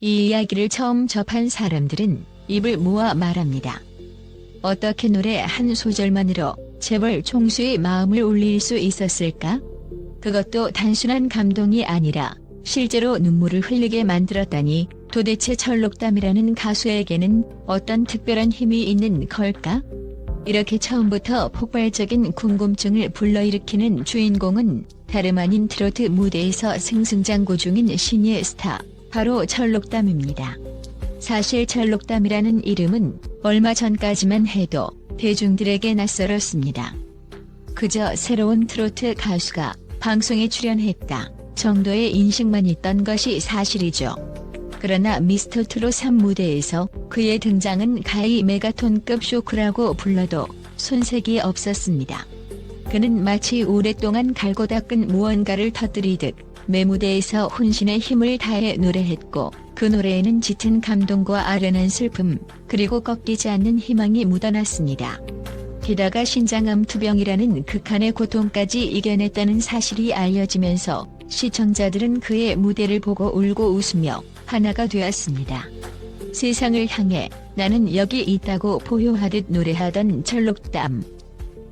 이 이야기를 처음 접한 사람들은 입을 모아 말합니다. 어떻게 노래 한 소절만으로 재벌 총수의 마음을 울릴 수 있었을까? 그것도 단순한 감동이 아니라 실제로 눈물을 흘리게 만들었다니 도대체 철록담이라는 가수에게는 어떤 특별한 힘이 있는 걸까? 이렇게 처음부터 폭발적인 궁금증을 불러일으키는 주인공은 다름 아닌 트로트 무대에서 승승장구 중인 신예 스타, 바로 철록담입니다. 사실 철록담이라는 이름은 얼마 전까지만 해도 대중들에게 낯설었습니다. 그저 새로운 트로트 가수가 방송에 출연했다 정도의 인식만 있던 것이 사실이죠. 그러나 미스터 트롯 3 무대에서 그의 등장은 가히 메가톤급 쇼크라고 불러도 손색이 없었습니다. 그는 마치 오랫동안 갈고 닦은 무언가를 터뜨리듯 매 무대에서 혼신의 힘을 다해 노래했고, 그 노래에는 짙은 감동과 아련한 슬픔, 그리고 꺾이지 않는 희망이 묻어났습니다. 게다가 신장암투병이라는 극한의 고통까지 이겨냈다는 사실이 알려지면서 시청자들은 그의 무대를 보고 울고 웃으며 하나가 되었습니다. 세상을 향해 나는 여기 있다고 포효하듯 노래하던 철록담.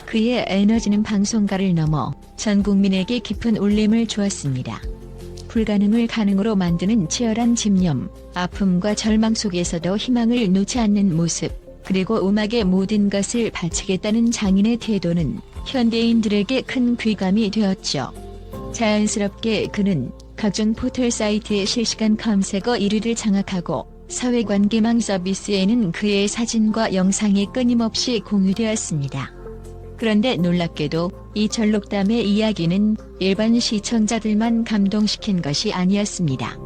그의 에너지는 방송가를 넘어 전 국민에게 깊은 울림을 주었습니다. 불가능을 가능으로 만드는 치열한 집념, 아픔과 절망 속에서도 희망을 놓지 않는 모습, 그리고 음악의 모든 것을 바치겠다는 장인의 태도는 현대인들에게 큰 귀감이 되었죠. 자연스럽게 그는 각종 포털 사이트의 실시간 검색어 1위를 장악하고 사회관계망 서비스에는 그의 사진과 영상이 끊임없이 공유되었습니다. 그런데 놀랍게도 이 철록담의 이야기는 일반 시청자들만 감동시킨 것이 아니었습니다.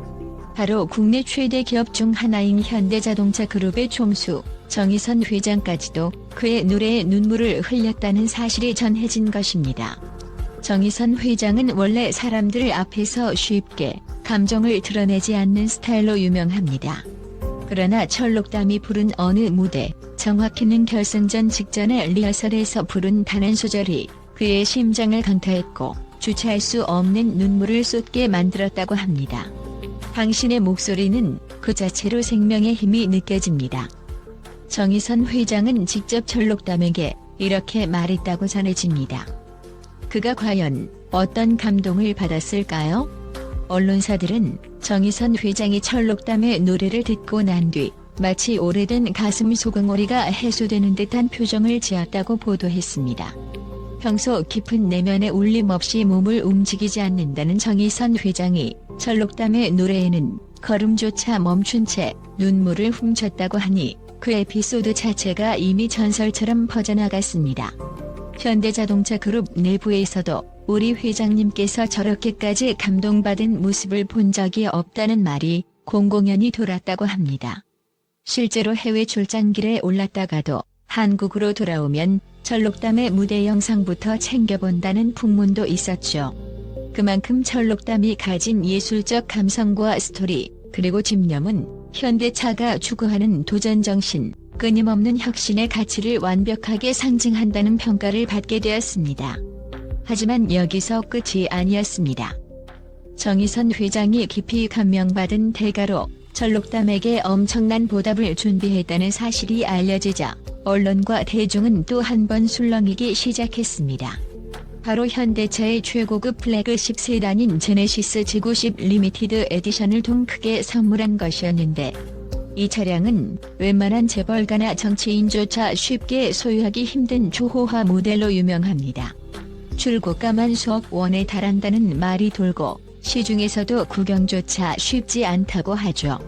바로 국내 최대 기업 중 하나인 현대자동차 그룹의 총수 정의선 회장까지도 그의 노래에 눈물을 흘렸다는 사실이 전해진 것입니다. 정의선 회장은 원래 사람들 앞에서 쉽게 감정을 드러내지 않는 스타일로 유명합니다. 그러나 철록담이 부른 어느 무대, 정확히는 결승전 직전의 리허설에서 부른 단 한 소절이 그의 심장을 강타했고 주체할 수 없는 눈물을 쏟게 만들었다고 합니다. 당신의 목소리는 그 자체로 생명의 힘이 느껴집니다. 정의선 회장은 직접 철록담에게 이렇게 말했다고 전해집니다. 그가 과연 어떤 감동을 받았을까요? 언론사들은 정의선 회장이 철록담의 노래를 듣고 난 뒤 마치 오래된 가슴 소금오리가 해소되는 듯한 표정을 지었다고 보도했습니다. 평소 깊은 내면의 울림 없이 몸을 움직이지 않는다는 정의선 회장이 철록담의 노래에는 걸음조차 멈춘 채 눈물을 훔쳤다고 하니 그 에피소드 자체가 이미 전설처럼 퍼져나갔습니다. 현대자동차 그룹 내부에서도 우리 회장님께서 저렇게까지 감동받은 모습을 본 적이 없다는 말이 공공연히 돌았다고 합니다. 실제로 해외 출장길에 올랐다가도 한국으로 돌아오면 철록담의 무대 영상부터 챙겨본다는 풍문도 있었죠. 그만큼 철록담이 가진 예술적 감성과 스토리, 그리고 집념은 현대차가 추구하는 도전정신, 끊임없는 혁신의 가치를 완벽하게 상징한다는 평가를 받게 되었습니다. 하지만 여기서 끝이 아니었습니다. 정의선 회장이 깊이 감명받은 대가로 철록담에게 엄청난 보답을 준비했다는 사실이 알려지자 언론과 대중은 또 한 번 술렁이기 시작했습니다. 바로 현대차의 최고급 플래그십 세단인 제네시스 G90 리미티드 에디션을 통 크게 선물한 것이었는데, 이 차량은 웬만한 재벌가나 정치인조차 쉽게 소유하기 힘든 초호화 모델로 유명합니다. 출고가만 수억 원에 달한다는 말이 돌고 시중에서도 구경조차 쉽지 않다고 하죠.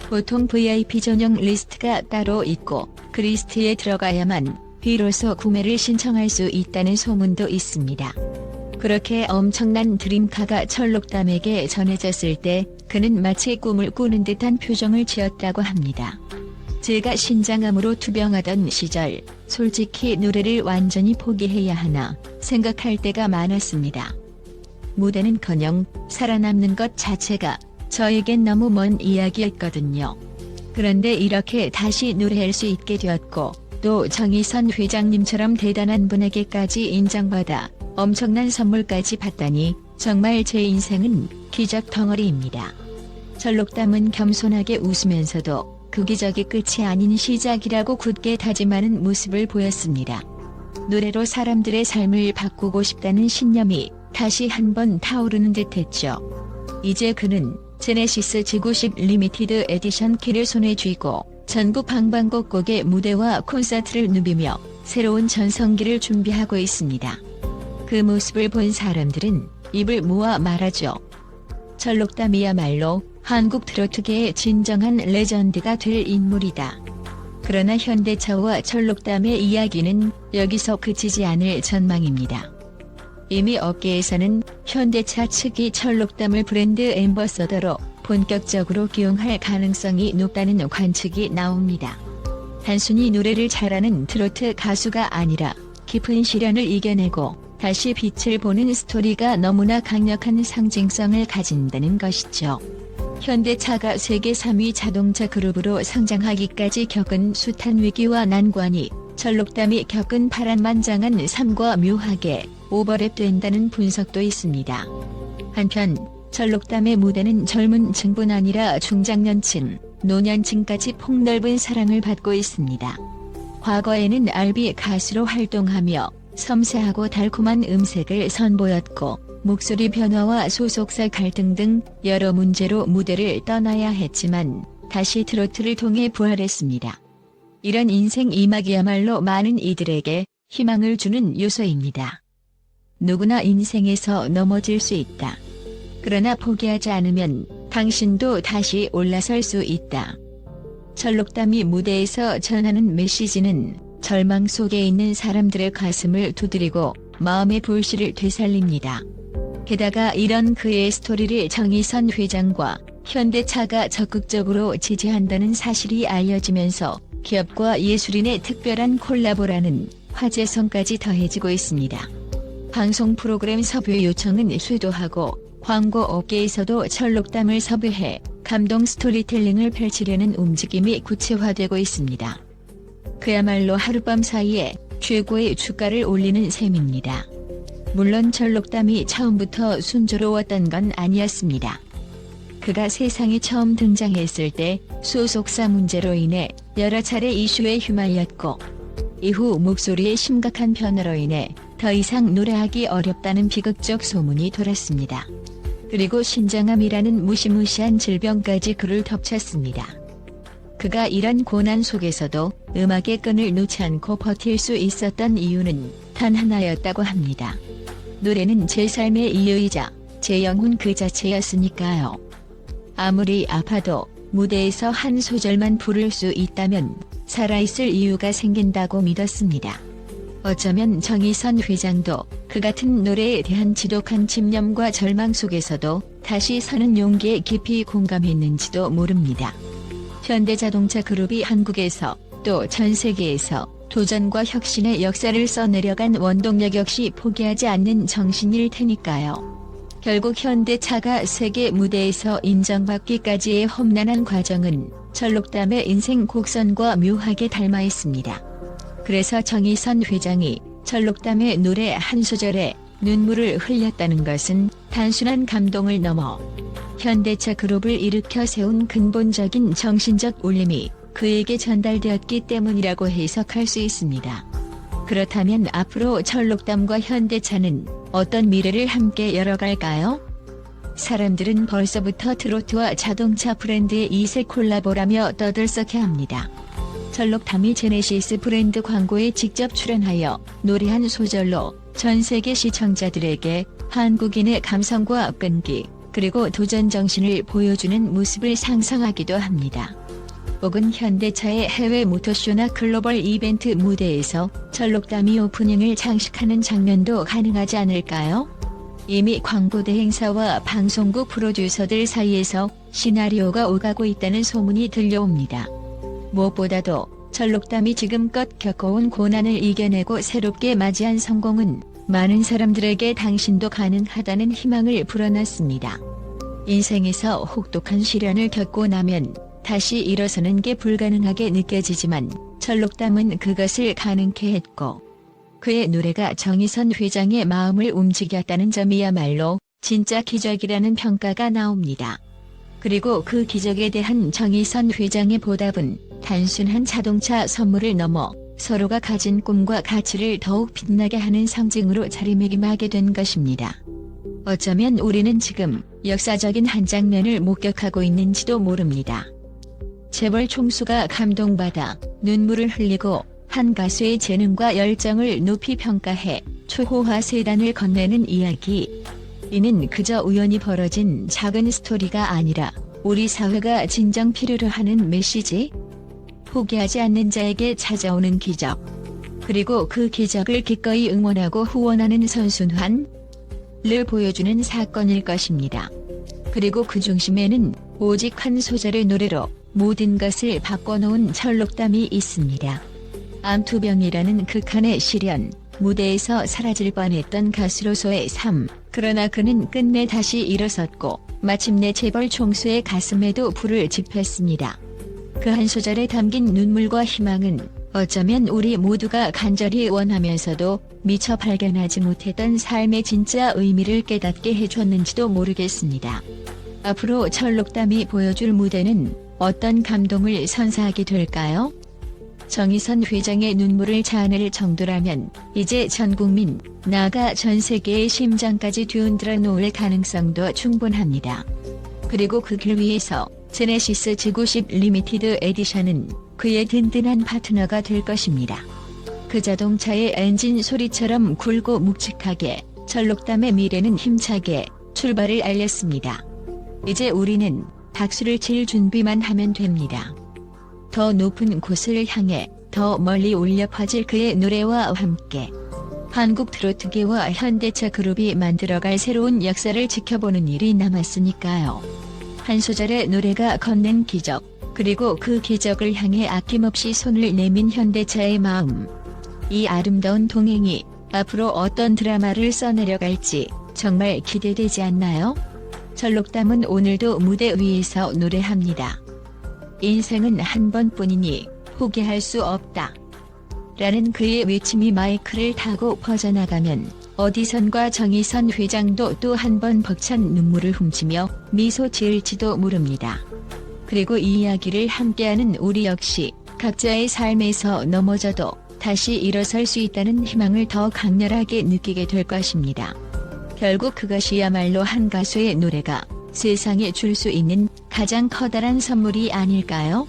보통 VIP 전용 리스트가 따로 있고 그 리스트에 들어가야만 비로소 구매를 신청할 수 있다는 소문도 있습니다. 그렇게 엄청난 드림카가 철록담에게 전해졌을 때 그는 마치 꿈을 꾸는 듯한 표정을 지었다고 합니다. 제가 신장암으로 투병하던 시절 솔직히 노래를 완전히 포기해야 하나 생각할 때가 많았습니다. 무대는커녕 살아남는 것 자체가 저에겐 너무 먼 이야기였거든요. 그런데 이렇게 다시 노래할 수 있게 되었고 또 정의선 회장님처럼 대단한 분에게까지 인정받아 엄청난 선물까지 받다니 정말 제 인생은 기적 덩어리입니다. 철록담은 겸손하게 웃으면서도 그 기적이 끝이 아닌 시작이라고 굳게 다짐하는 모습을 보였습니다. 노래로 사람들의 삶을 바꾸고 싶다는 신념이 다시 한번 타오르는 듯했죠. 이제 그는 제네시스 지구식 리미티드 에디션 키를 손에 쥐고 전국 방방곡곡의 무대와 콘서트를 누비며 새로운 전성기를 준비하고 있습니다. 그 모습을 본 사람들은 입을 모아 말하죠. 철록담이야말로 한국 트로트계의 진정한 레전드가 될 인물이다. 그러나 현대차와 철록담의 이야기는 여기서 그치지 않을 전망입니다. 이미 업계에서는 현대차 측이 철록담을 브랜드 앰버서더로 본격적으로 기용할 가능성이 높다는 관측이 나옵니다. 단순히 노래를 잘하는 트로트 가수가 아니라 깊은 시련을 이겨내고 다시 빛을 보는 스토리가 너무나 강력한 상징성을 가진다는 것이죠. 현대차가 세계 3위 자동차 그룹으로 성장하기까지 겪은 숱한 위기와 난관이 철록담이 겪은 파란만장한 삶과 묘하게 오버랩된다는 분석도 있습니다. 한편 철록담의 무대는 젊은 층뿐 아니라 중장년층, 노년층까지 폭넓은 사랑을 받고 있습니다. 과거에는 R&B 가수로 활동하며 섬세하고 달콤한 음색을 선보였고 목소리 변화와 소속사 갈등 등 여러 문제로 무대를 떠나야 했지만 다시 트로트를 통해 부활했습니다. 이런 인생 이막이야말로 많은 이들에게 희망을 주는 요소입니다. 누구나 인생에서 넘어질 수 있다. 그러나 포기하지 않으면 당신도 다시 올라설 수 있다. 철록담이 무대에서 전하는 메시지는 절망 속에 있는 사람들의 가슴을 두드리고 마음의 불씨를 되살립니다. 게다가 이런 그의 스토리를 정의선 회장과 현대차가 적극적으로 지지한다는 사실이 알려지면서 기업과 예술인의 특별한 콜라보라는 화제성까지 더해지고 있습니다. 방송 프로그램 섭외 요청은 쇄도하고 광고 업계에서도 철록담을 섭외해 감동 스토리텔링을 펼치려는 움직임이 구체화되고 있습니다. 그야말로 하룻밤 사이에 최고의 주가를 올리는 셈입니다. 물론 철록담이 처음부터 순조로웠던 건 아니었습니다. 그가 세상에 처음 등장했을 때 소속사 문제로 인해 여러 차례 이슈에 휘말렸고 이후 목소리의 심각한 변화로 인해 더 이상 노래하기 어렵다는 비극적 소문이 돌았습니다. 그리고 신장암이라는 무시무시한 질병까지 그를 덮쳤습니다. 그가 이런 고난 속에서도 음악의 끈을 놓지 않고 버틸 수 있었던 이유는 단 하나였다고 합니다. 노래는 제 삶의 이유이자 제 영혼 그 자체였으니까요. 아무리 아파도 무대에서 한 소절만 부를 수 있다면 살아있을 이유가 생긴다고 믿었습니다. 어쩌면 정의선 회장도 그 같은 노래에 대한 지독한 집념과 절망 속에서도 다시 서는 용기에 깊이 공감했는지도 모릅니다. 현대자동차 그룹이 한국에서 또 전 세계에서 도전과 혁신의 역사를 써내려간 원동력 역시 포기하지 않는 정신일 테니까요. 결국 현대차가 세계 무대에서 인정받기까지의 험난한 과정은 철록담의 인생 곡선과 묘하게 닮아 있습니다. 그래서 정의선 회장이 철록담의 노래 한 소절에 눈물을 흘렸다는 것은 단순한 감동을 넘어 현대차 그룹을 일으켜 세운 근본적인 정신적 울림이 그에게 전달되었기 때문이라고 해석할 수 있습니다. 그렇다면 앞으로 철록담과 현대차는 어떤 미래를 함께 열어갈까요? 사람들은 벌써부터 트로트와 자동차 브랜드의 이색 콜라보라며 떠들썩해합니다. 철록담이 제네시스 브랜드 광고에 직접 출연하여 노래 한 소절로 전 세계 시청자들에게 한국인의 감성과 끈기, 그리고 도전 정신을 보여주는 모습을 상상하기도 합니다. 혹은 현대차의 해외 모터쇼나 글로벌 이벤트 무대에서 철록담이 오프닝을 장식하는 장면도 가능하지 않을까요? 이미 광고대 행사와 방송국 프로듀서들 사이에서 시나리오가 오가고 있다는 소문이 들려옵니다. 무엇보다도 철록담이 지금껏 겪어온 고난을 이겨내고 새롭게 맞이한 성공은 많은 사람들에게 당신도 가능하다는 희망을 불어넣습니다. 인생에서 혹독한 시련을 겪고 나면 다시 일어서는 게 불가능하게 느껴지지만 철록담은 그것을 가능케 했고 그의 노래가 정의선 회장의 마음을 움직였다는 점이야말로 진짜 기적이라는 평가가 나옵니다. 그리고 그 기적에 대한 정의선 회장의 보답은 단순한 자동차 선물을 넘어 서로가 가진 꿈과 가치를 더욱 빛나게 하는 상징으로 자리매김하게 된 것입니다. 어쩌면 우리는 지금 역사적인 한 장면을 목격하고 있는지도 모릅니다. 재벌 총수가 감동받아 눈물을 흘리고 한 가수의 재능과 열정을 높이 평가해 초호화 세단을 건네는 이야기. 이는 그저 우연히 벌어진 작은 스토리가 아니라 우리 사회가 진정 필요로 하는 메시지? 포기하지 않는 자에게 찾아오는 기적. 그리고 그 기적을 기꺼이 응원하고 후원하는 선순환을 보여주는 사건일 것입니다. 그리고 그 중심에는 오직 한 소절의 노래로 모든 것을 바꿔놓은 철록담이 있습니다. 암투병이라는 극한의 시련, 무대에서 사라질 뻔했던 가수로서의 삶. 그러나 그는 끝내 다시 일어섰고 마침내 재벌 총수의 가슴에도 불을 지폈습니다. 그 한 소절에 담긴 눈물과 희망은 어쩌면 우리 모두가 간절히 원하면서도 미처 발견하지 못했던 삶의 진짜 의미를 깨닫게 해줬는지도 모르겠습니다. 앞으로 철록담이 보여줄 무대는 어떤 감동을 선사하게 될까요? 정의선 회장의 눈물을 자아낼 정도라면 이제 전 국민, 나아가 전 세계의 심장까지 뒤흔들어 놓을 가능성도 충분합니다. 그리고 그 길 위에서 제네시스 G90 리미티드 에디션은 그의 든든한 파트너가 될 것입니다. 그 자동차의 엔진 소리처럼 굵고 묵직하게 철록담의 미래는 힘차게 출발을 알렸습니다. 이제 우리는 박수를 칠 준비만 하면 됩니다. 더 높은 곳을 향해 더 멀리 울려 퍼질 그의 노래와 함께 한국 트로트계와 현대차 그룹이 만들어갈 새로운 역사를 지켜보는 일이 남았으니까요. 한 소절의 노래가 건넨 기적, 그리고 그 기적을 향해 아낌없이 손을 내민 현대차의 마음. 이 아름다운 동행이 앞으로 어떤 드라마를 써내려갈지 정말 기대되지 않나요? 철록담은 오늘도 무대 위에서 노래합니다. 인생은 한 번뿐이니 포기할 수 없다. 라는 그의 외침이 마이크를 타고 퍼져나가면 어디선가 정의선 회장도 또 한 번 벅찬 눈물을 훔치며 미소 지을지도 모릅니다. 그리고 이 이야기를 함께하는 우리 역시 각자의 삶에서 넘어져도 다시 일어설 수 있다는 희망을 더 강렬하게 느끼게 될 것입니다. 결국 그것이야말로 한 가수의 노래가 세상에 줄 수 있는 가장 커다란 선물이 아닐까요?